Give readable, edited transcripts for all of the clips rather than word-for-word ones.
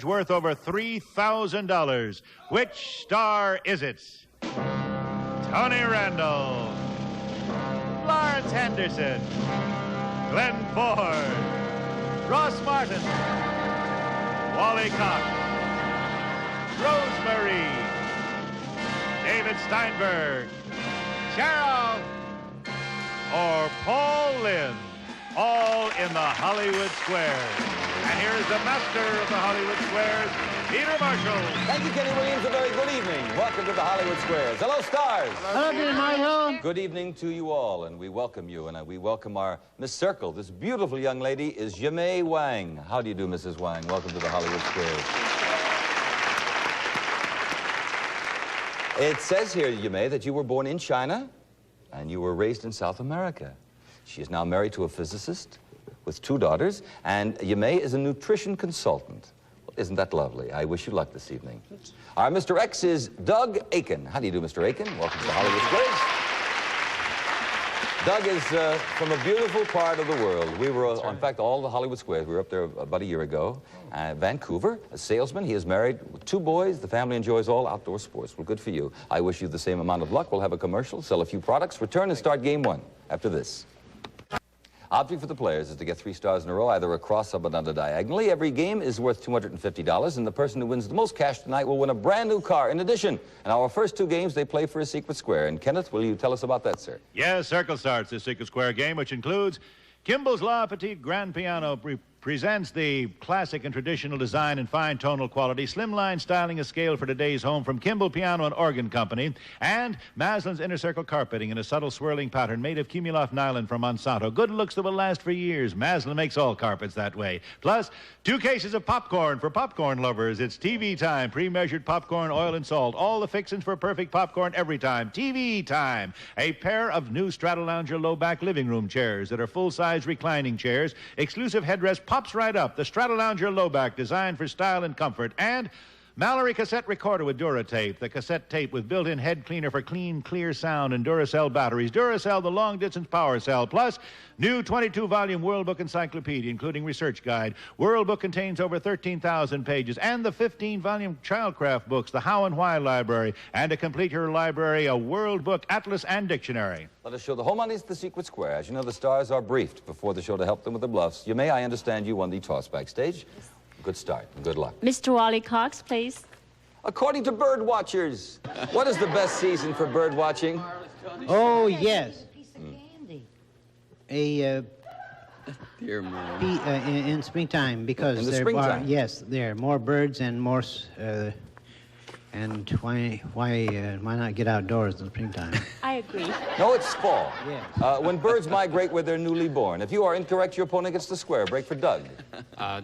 worth over $3,000. Which star is it? Tony Randall, Florence Henderson, Glenn Ford, Ross Martin, Wally Cox, Rosemary, David Steinberg, Charo, or Paul Lynde, all in the Hollywood Squares. And here is the master of the Hollywood Squares, Peter Marshall. Thank you, Kenny Williams. A very good evening. Welcome to the Hollywood Squares. Hello, stars. Hello, Peter Marshall. Good evening to you all, and we welcome you, and we welcome our Miss Circle. This beautiful young lady is Jamee Wang. How do you do, Mrs. Wang? Welcome to the Hollywood Squares. It says here, Jamee, that you were born in China, and you were raised in South America. She is now married to a physicist with 2 daughters, and Jamee is a nutrition consultant. Well, isn't that lovely? I wish you luck this evening. Our Mr. X is Doug Ekland. How do you do, Mr. Ekland? Welcome to the Hollywood Squares. Doug is from a beautiful part of the world. We were, in fact, all the Hollywood Squares. We were up there about a year ago. Vancouver, a salesman. He is married with 2 boys. The family enjoys all outdoor sports. Well, good for you. I wish you the same amount of luck. We'll have a commercial, sell a few products, return and start game 1 after this. Object for the players is to get 3 stars in a row, either across, up, and under diagonally. Every game is worth $250, and the person who wins the most cash tonight will win a brand new car. In addition, in our first 2 games, they play for a secret square. And Kenneth, will you tell us about that, sir? Yes, Circle starts this secret square game, which includes Kimball's La Petite Grand Piano presents the classic and traditional design and fine tonal quality, slimline styling, a scale for today's home from Kimball Piano and Organ Company, and Maslin's Inner Circle carpeting in a subtle swirling pattern made of Cumuloff nylon from Monsanto. Good looks that will last for years. Maslin makes all carpets that way. Plus, 2 cases of popcorn for popcorn lovers. It's TV time. Pre-measured popcorn, oil, and salt. All the fixings for perfect popcorn every time. TV time. A pair of new Stratolounger low-back living room chairs that are full-size reclining chairs. Exclusive headrest pops right up. The Stratolounger low-back, designed for style and comfort. And Mallory cassette recorder with Duratape, the cassette tape with built-in head cleaner for clean, clear sound, and Duracell batteries. Duracell, the long-distance power cell. Plus, new 22-volume World Book Encyclopedia, including research guide. World Book contains over 13,000 pages, and the 15-volume Childcraft books, the How and Why Library, and to complete your library, a World Book Atlas and Dictionary. Let us show the home on the secret square. As you know, the stars are briefed before the show to help them with the bluffs. Jamee, I understand you won the toss backstage. Good start and good luck. Mr. Wally Cox, please. According to bird watchers, what is the best season for bird watching? Oh, yes. Dear man. In springtime, because in the there springtime? yes, there are more birds and more. And why not get outdoors in the springtime? I agree. No, it's fall. Yes. When birds migrate where they're newly born. If you are incorrect, your opponent gets the square. Break for Doug.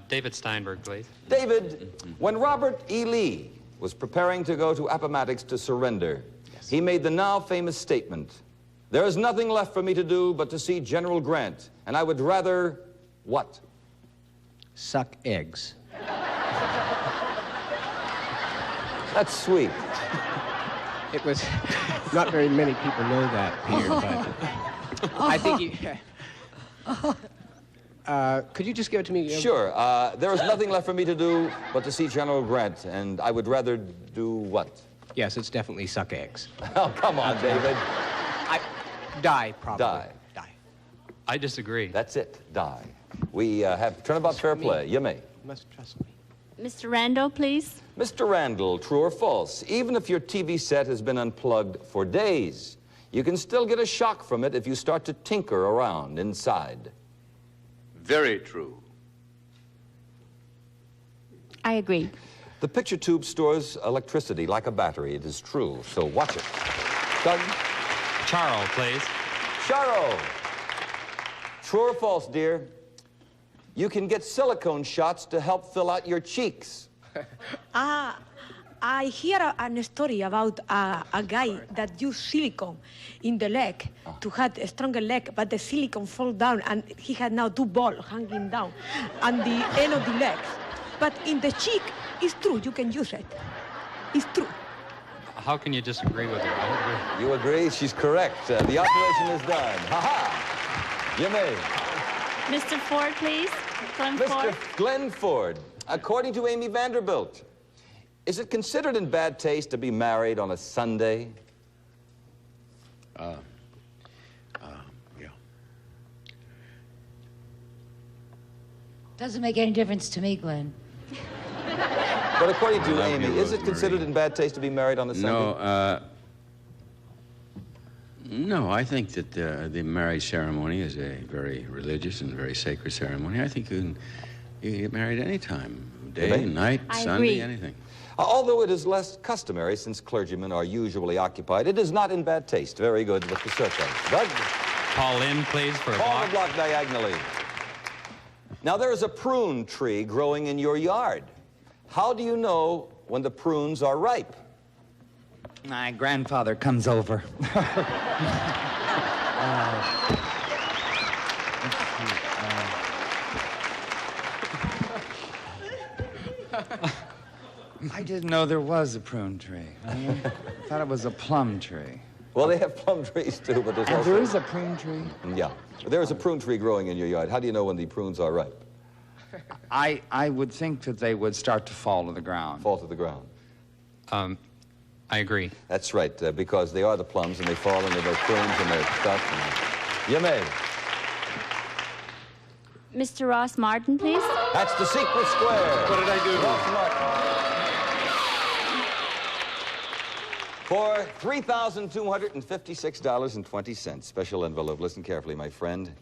David Steinberg, please. David, when Robert E. Lee was preparing to go to Appomattox to surrender, he made the now famous statement, "There is nothing left for me to do but to see General Grant, and I would rather..." what? Suck eggs. That's sweet. It was... Not very many people know that, Peter, but... I think you... could you just give it to me? Sure. There is nothing left for me to do but to see General Grant, and I would rather do what? Yes, it's definitely suck eggs. Oh, come on, David. Die, probably. Die. Die. I disagree. That's it. Die. We have turnabout fair play. You may. You must trust me. Mr. Randall, please. Mr. Randall, true or false? Even if your TV set has been unplugged for days, you can still get a shock from it if you start to tinker around inside. Very true. I agree. The picture tube stores electricity like a battery. It is true, so watch it. Doug? Charo, please. Charo. True or false, dear? You can get silicone shots to help fill out your cheeks. I hear a story about a guy that used silicone in the leg to have a stronger leg, but the silicone fall down, and he had now 2 balls hanging down on the end of the legs. But in the cheek, it's true, you can use it. It's true. How can you disagree with her? I agree. You agree? She's correct. The operation is done. Ha-ha! You may. Mr. Ford, please. Glenn Mr. Ford. Glenn Ford, According to Amy Vanderbilt, is it considered in bad taste to be married on a Sunday? Yeah. Doesn't make any difference to me, Glenn. But according to Love Amy, you, is it considered in bad taste to be married on a Sunday? No, I think that the marriage ceremony is a very religious and very sacred ceremony. I think you can get married anytime, day, night, I Sunday, agree. anything. Although it is less customary since clergymen are usually occupied, it is not in bad taste. Very good with the circle. Doug? Paul Lynde, please, for a Paul the block. block diagonally. Now, there is a prune tree growing in your yard. How do you know when the prunes are ripe? My grandfather comes over. I didn't know there was a prune tree. I thought it was a plum tree. Well, they have plum trees, too, but there's also... There is a prune tree? Yeah. There is a prune tree growing in your yard. How do you know when the prunes are ripe? I would think that they would start to fall to the ground. Fall to the ground. I agree. That's right, because they are the plums, and they fall into their prunes and their stuff. And... You may. Mr. Ross Martin, please. That's the secret square. What did I do? Ross Martin. For $3,256.20. Special envelope. Listen carefully, my friend.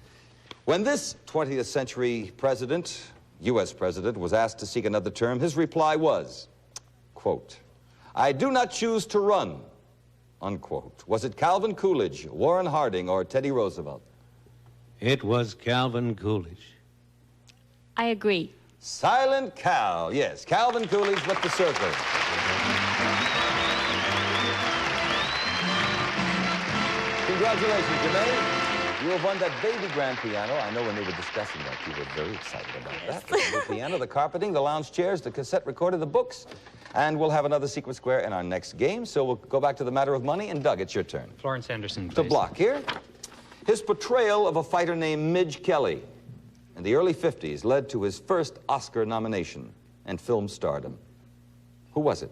When this 20th century president, U.S. president, was asked to seek another term, his reply was, quote, "I do not choose to run," unquote. Was it Calvin Coolidge, Warren Harding, or Teddy Roosevelt? It was Calvin Coolidge. I agree. Silent Cal. Yes, Calvin Coolidge with the circle. Congratulations, Jamee. You have won that baby grand piano. I know when they were discussing that, you were very excited about that. The piano, the carpeting, the lounge chairs, the cassette recorder, the books. And we'll have another secret square in our next game, so we'll go back to the matter of money. And Doug, it's your turn. Florence Henderson, please. The block here. His portrayal of a fighter named Midge Kelly in the early 50s led to his first Oscar nomination and film stardom. Who was it?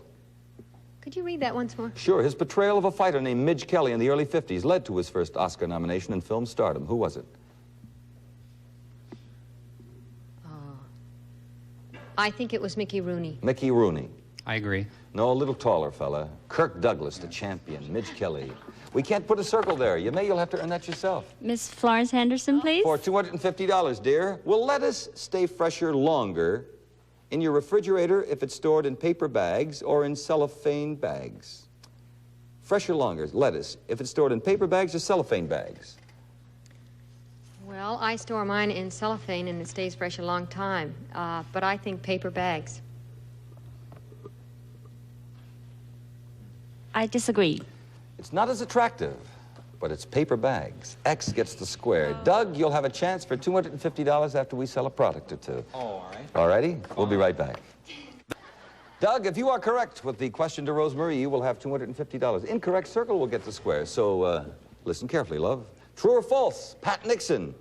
Could you read that once more? Sure. His portrayal of a fighter named Midge Kelly in the early 50s led to his first Oscar nomination and film stardom. Who was it? I think it was Mickey Rooney. Mickey Rooney. I agree. No, a little taller fella. Kirk Douglas, the champion. Midge Kelly. We can't put a circle there. You'll have to earn that yourself. Miss Florence Henderson, please. For $250, dear. Will lettuce stay fresher longer in your refrigerator if it's stored in paper bags or in cellophane bags? Fresher longer, lettuce, if it's stored in paper bags or cellophane bags? Well, I store mine in cellophane and it stays fresh a long time, but I think paper bags. I disagree. It's not as attractive, but it's paper bags. X gets the square. Doug, you'll have a chance for $250 after we sell a product or two. Oh, all right. All righty? We'll be right back. Doug, if you are correct with the question to Rosemary, you will have $250. Incorrect circle will get the square. So listen carefully, love. True or false? Pat Nixon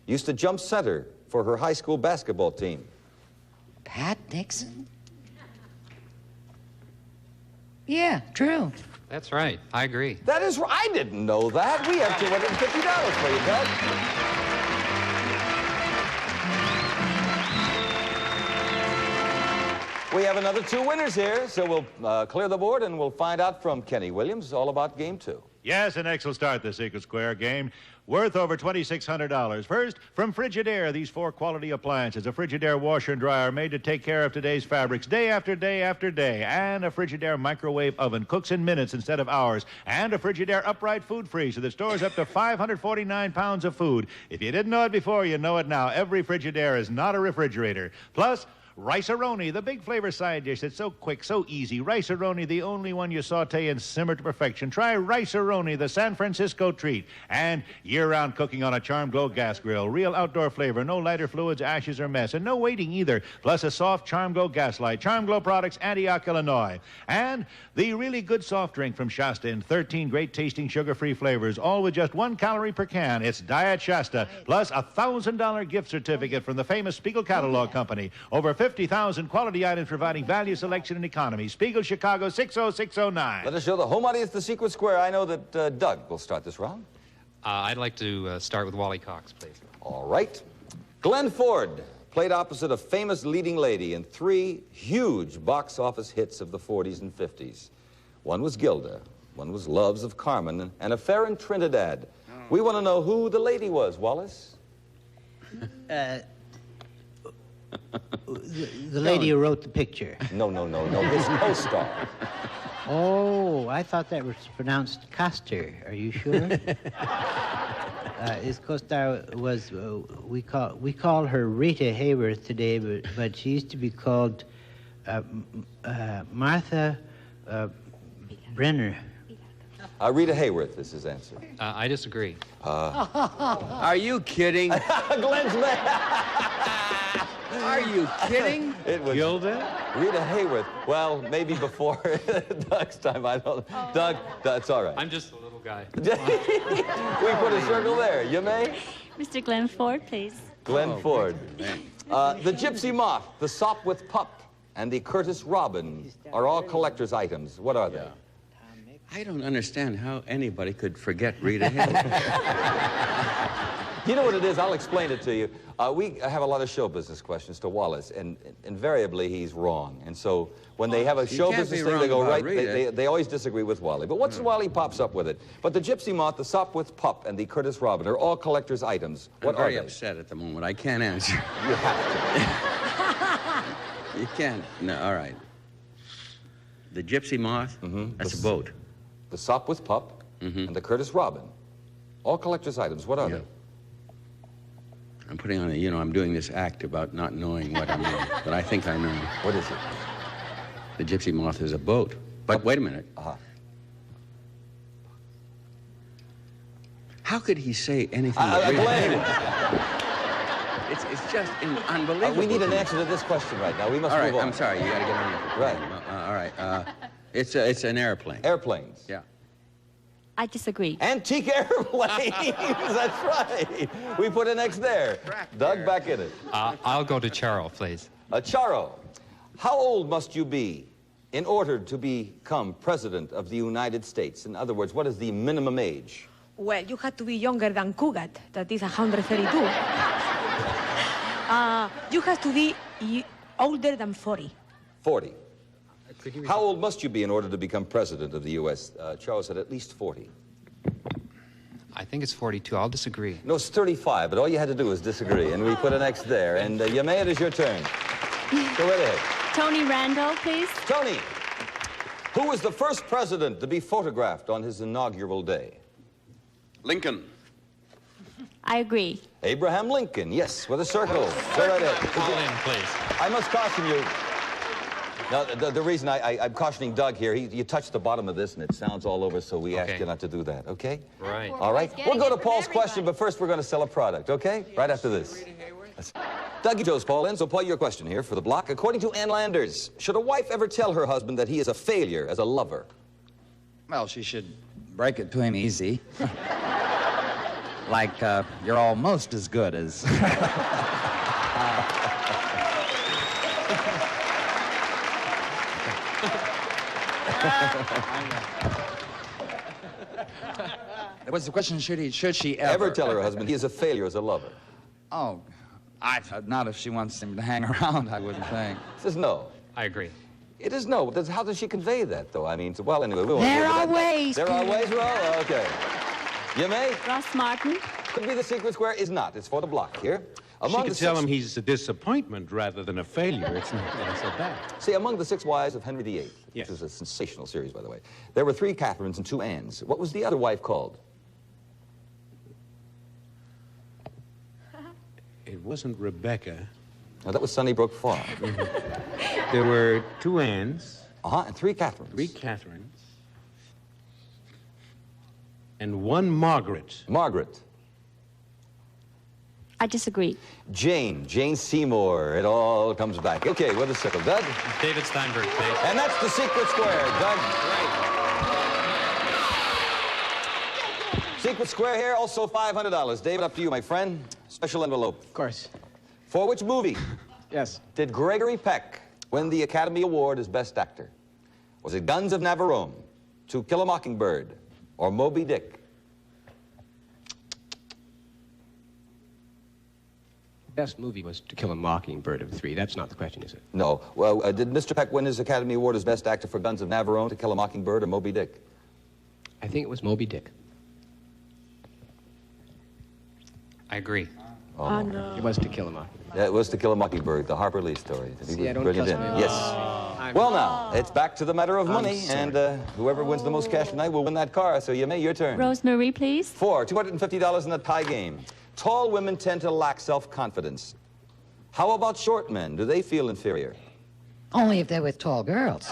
used to jump center for her high school basketball team. Pat Nixon? Yeah, true. That's right. I agree. That is right. I didn't know that. We have $250 for you, Doug. We have another two winners here, so we'll clear the board and we'll find out from Kenny Williams all about game two. Yes, and next we'll start the Secret Square game, worth over $2,600. First, from Frigidaire, these 4 quality appliances. A Frigidaire washer and dryer made to take care of today's fabrics day after day after day. And a Frigidaire microwave oven cooks in minutes instead of hours. And a Frigidaire upright food freezer that stores up to 549 pounds of food. If you didn't know it before, you know it now. Every Frigidaire is not a refrigerator. Plus, Rice-A-Roni, the big flavor side dish that's so quick, so easy. Rice-A-Roni, the only one you saute and simmer to perfection. Try Rice-A-Roni, the San Francisco treat. And year-round cooking on a Charm Glow gas grill. Real outdoor flavor, no lighter fluids, ashes, or mess. And no waiting either. Plus a soft Charm Glow gas light. Charm Glow products, Antioch, Illinois. And the really good soft drink from Shasta in 13 great tasting sugar-free flavors, all with just 1 calorie per can. It's Diet Shasta. Plus a $1,000 gift certificate from the famous Spiegel Catalog Company. Over 50,000 quality items providing value, selection, and economy. Spiegel, Chicago, 60609. Let us show the home audience the secret square. I know that Doug will start this round. I'd like to start with Wally Cox, please. All right. Glenn Ford played opposite a famous leading lady in 3 huge box office hits of the 40s and 50s. One was Gilda, one was Loves of Carmen, and Affair in Trinidad. We want to know who the lady was, Wallace. The lady who wrote the picture. No, his co-star. Oh, I thought that was pronounced Coster. Are you sure? His co-star was, we call her Rita Hayworth today, but she used to be called Martha Brenner. Rita Hayworth is his answer. I disagree. Are you kidding? Glenn's man. Are you kidding? It was Gilda? Rita Hayworth. Well, maybe before Doug's time. I don't. Doug, that's all right. I'm just a little guy. We put a circle there. You may. Mr. Glenn Ford, please. Glenn Ford. The Gypsy Moth, the Sopwith Pup, and the Curtis Robin are all collector's items. What are they? I don't understand how anybody could forget Rita Hayworth. You know what it is? I'll explain it to you. We have a lot of show business questions to Wallace, and invariably he's wrong. And so when they have a show business thing, they go right. They always disagree with Wally. But once in a while he pops up with it. But the Gypsy Moth, the Sopwith Pup, and the Curtis Robin are all collector's items. What are they? I'm very upset at the moment. I can't answer. You have to. You can't. No, all right. The Gypsy Moth, that's a boat. The Sopwith Pup and the Curtis Robin. All collector's items. What are they? I'm putting on a, I'm doing this act about not knowing what I'm doing, but I think I know. What is it? The Gypsy Moth is a boat. But wait a minute. How could he say anything? It's just unbelievable. We need an answer to this question right now. We must move on. I'm sorry. You got to get on with it. Right. All right. It's an airplane. Airplanes. Yeah. I disagree. Antique airplanes. That's right. We put an X there. Doug, back in it. I'll go to Charo, please. Charo, how old must you be in order to become president of the United States? In other words, what is the minimum age? Well, you had to be younger than Cugat, that is 132. You have to be older than 40. 40. How old must you be in order to become president of the U.S.? Charo said at least 40. I think it's 42. I'll disagree. No, it's 35, but all you had to do was disagree, and we put an X there. And Jamee, it is your turn. Go right ahead. Tony Randall, please. Tony, who was the first president to be photographed on his inaugural day? Lincoln. I agree. Abraham Lincoln, yes, with a circle. Go right ahead. Paul Lynde, please. I must caution you. Now, the reason I'm cautioning Doug here, you touched the bottom of this and it sounds all over, so we ask you not to do that, okay? Right. All right? We'll go to Paul's question, but first we're going to sell a product, okay? Right after this. Dougie chose Paul Lynde, so Paul, your question here for the block. According to Ann Landers, should a wife ever tell her husband that he is a failure as a lover? Well, she should break it to him easy. Like, you're almost as good as... What's the question? Should she ever tell her husband he is a failure as a lover? Oh, not if she wants him to hang around, I wouldn't think. Says no. I agree. It is no. How does she convey that, though? I mean, well, anyway. There are ways. There are ways, Ro? Okay. Jamee? Ross Martin. Could be the secret square. Is not. It's for the block here. She could tell him he's a disappointment rather than a failure. It's not so bad. See, among the 6 wives of Henry VIII, yes. This is a sensational series, by the way, there were 3 Catherines and 2 Annes. What was the other wife called? It wasn't Rebecca. No, that was Sunnybrook Farm. There were 2 Annes. And 3 Catherines. 3 Catherines. And 1 Margaret. Margaret. I disagree. Jane Seymour. It all comes back. Okay, what is circle? Doug? David Steinberg, please. And that's the secret square, Doug. Secret square here, also $500. David, up to you, my friend. Special envelope. Of course. For which movie Yes. Did Gregory Peck win the Academy Award as Best Actor? Was it Guns of Navarone, To Kill a Mockingbird, or Moby Dick? Best movie was To Kill a Mockingbird of the three. That's not the question, is it? No. Well, did Mr. Peck win his Academy Award as Best Actor for Guns of Navarone, To Kill a Mockingbird, or Moby Dick? I think it was Moby Dick. I agree. Oh, no. It was To Kill a Mockingbird. Yeah, it was To Kill a Mockingbird, the Harper Lee story. See, I don't Brilliant trust in. my Yes. I'm- Well, now, it's back to the matter of I'm money, sorry. and whoever wins the most cash tonight will win that car. So, Jamee, your turn. Rosemary, please. For $250 in the tie game. Tall women tend to lack self-confidence. How about short men? Do they feel inferior? Only if they're with tall girls.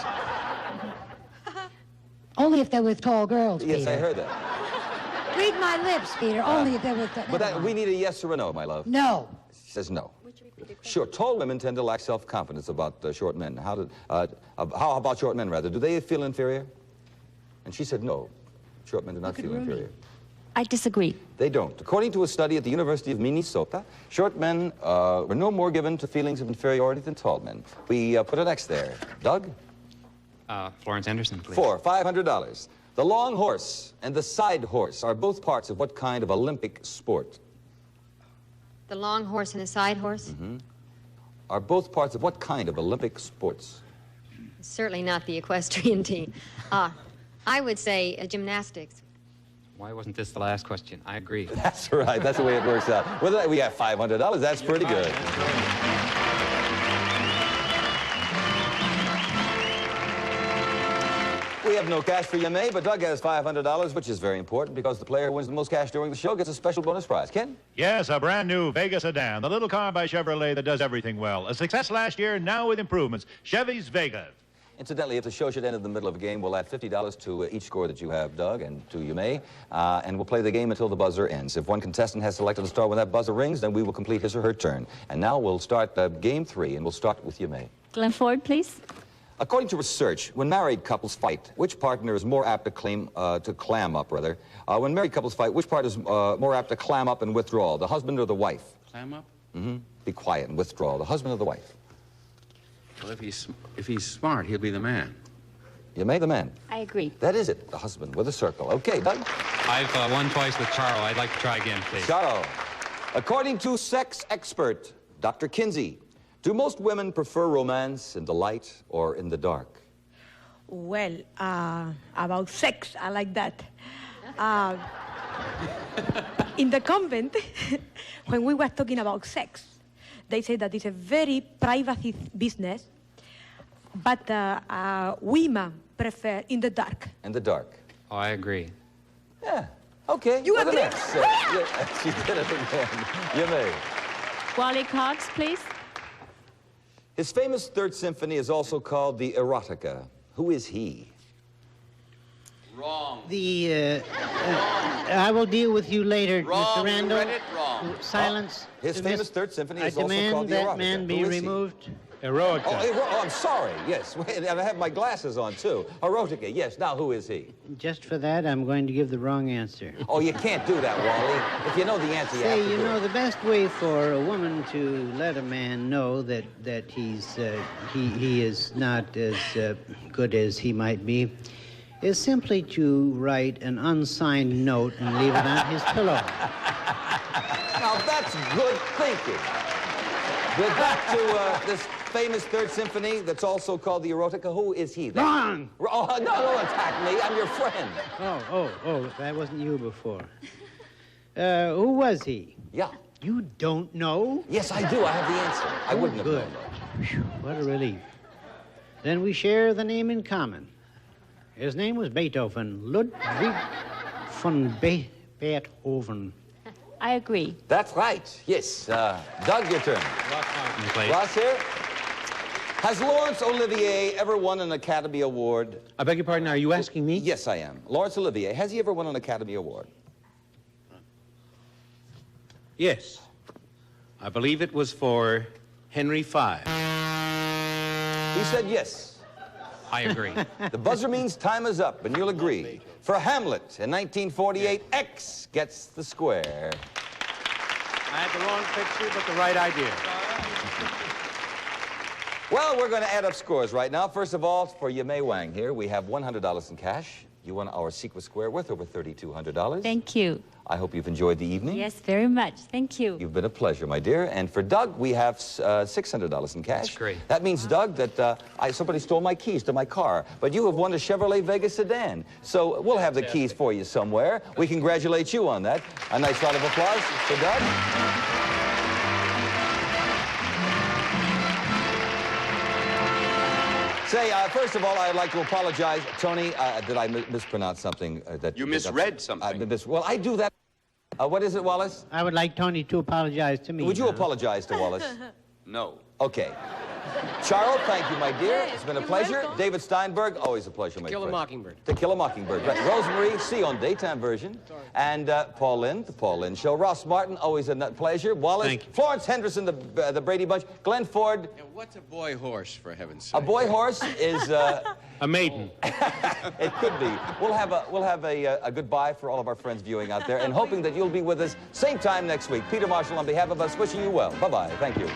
Only if they're with tall girls, Yes, Peter. I heard that. Read my lips, Peter. Only if they're with... But that, we need a yes or a no, my love. No. She says no. Sure, tall women tend to lack self-confidence about short men. How about short men, rather? Do they feel inferior? And she said no. Short men do not feel inferior. I disagree. They don't. According to a study at the University of Minnesota, short men were no more given to feelings of inferiority than tall men. We put an X there. Doug? Florence Henderson, please. For $500. The long horse and the side horse are both parts of what kind of Olympic sport? The long horse and the side horse? Mm-hmm. Are both parts of what kind of Olympic sports? Certainly not the equestrian team. I would say gymnastics. Why wasn't this the last question? I agree. That's right. That's the way it works out. Well, we got $500. That's pretty good. We have no cash for Jamee, but Doug has $500, which is very important because the player who wins the most cash during the show gets a special bonus prize. Ken? Yes, a brand new Vega sedan, the little car by Chevrolet that does everything well. A success last year, now with improvements. Chevy's Vega. Incidentally, if the show should end in the middle of a game, we'll add $50 to each score that you have, Doug, and to Jamee, and we'll play the game until the buzzer ends. If one contestant has selected to start when that buzzer rings, then we will complete his or her turn. And now we'll start game 3, and we'll start with Jamee. Glenn Ford, please. According to research, when married couples fight, which partner is more apt to clam up, rather? When married couples fight, which part is more apt to clam up and withdraw, the husband or the wife? Clam up? Mm-hmm. Be quiet and withdraw, the husband or the wife? Well, if he's smart, he'll be the man. Jamee, the man. I agree. That is it, the husband with a circle. Okay, Doug? I've won twice with Charo. I'd like to try again, please. Charo. According to sex expert Dr. Kinsey, do most women prefer romance in the light or in the dark? Well, about sex, I like that. In the convent, when we were talking about sex, they say that it's a very private business, but women prefer in the dark. In the dark. Oh, I agree. Yeah. Okay. You with an agree? X. Yeah, she did it again. Jamee. Wally Cox, please. His famous Third Symphony is also called the Erotica. Who is he? Wrong. I will deal with you later, Wrong. Mr. Randall. You read it wrong. Silence. His famous Third Symphony I is also called demand the that Erotica. man be Who is he? removed. Eroica. Oh, I'm sorry. Yes. And I have my glasses on, too. Erotica. Yes. Now, who is he? Just for that, I'm going to give the wrong answer. Oh, you can't do that, Wally. If you know the answer, you have Say, to you do know, it. the best way for a woman to let a man know that he is not as good as he might be is simply to write an unsigned note and leave it on his pillow. Now, that's good thinking. We're back to this famous Third Symphony that's also called the Erotica. Who is he? Wrong! Oh, no, don't attack me. I'm your friend. Oh, that wasn't you before. Who was he? Yeah. You don't know? Yes, I do. I have the answer. I wouldn't have good. known that. Whew, what a relief. Then we share the name in common. His name was Beethoven. Ludwig von Beethoven. I agree. That's right. Yes. Doug, your turn. Ross here. Has Laurence Olivier ever won an Academy Award? I beg your pardon, are you asking me? Yes, I am. Laurence Olivier, has he ever won an Academy Award? Yes. I believe it was for Henry V. He said yes. I agree. The buzzer means time is up, and you'll agree. For Hamlet in 1948, X gets the square. I had the wrong picture, but the right idea. Well, we're going to add up scores right now. First of all, for Jamee Wang here, we have $100 in cash. You won our secret square worth over $3,200. Thank you. I hope you've enjoyed the evening. Yes, very much. Thank you. You've been a pleasure, my dear. And for Doug, we have $600 in cash. That's great. That means, Doug, that somebody stole my keys to my car. But you have won a Chevrolet Vega sedan. So we'll have the keys for you somewhere. We congratulate you on that. A nice round of applause for Doug. Say, first of all, I'd like to apologize. Tony, did I mispronounce something? That You misread something. Well, I do that. What is it, Wallace? I would like Tony to apologize to me. Would you apologize to Wallace? No. Okay. Charo, thank you, my dear. Yes, It's been a you're pleasure. welcome. David Steinberg, always a pleasure, my friend. Kill a Mockingbird. To Kill a Mockingbird. Right. Rosemary, see you on daytime version. And Paul Lynde, the Paul Lynde Show. Ross Martin, always a pleasure. Wallace, Thank you. Florence Henderson, the Brady Bunch. Glenn Ford. And what's a boy horse, for heaven's sake? A boy horse is... A maiden. It could be. We'll have a goodbye for all of our friends viewing out there and hoping that you'll be with us same time next week. Peter Marshall, on behalf of us, wishing you well. Bye-bye. Thank you.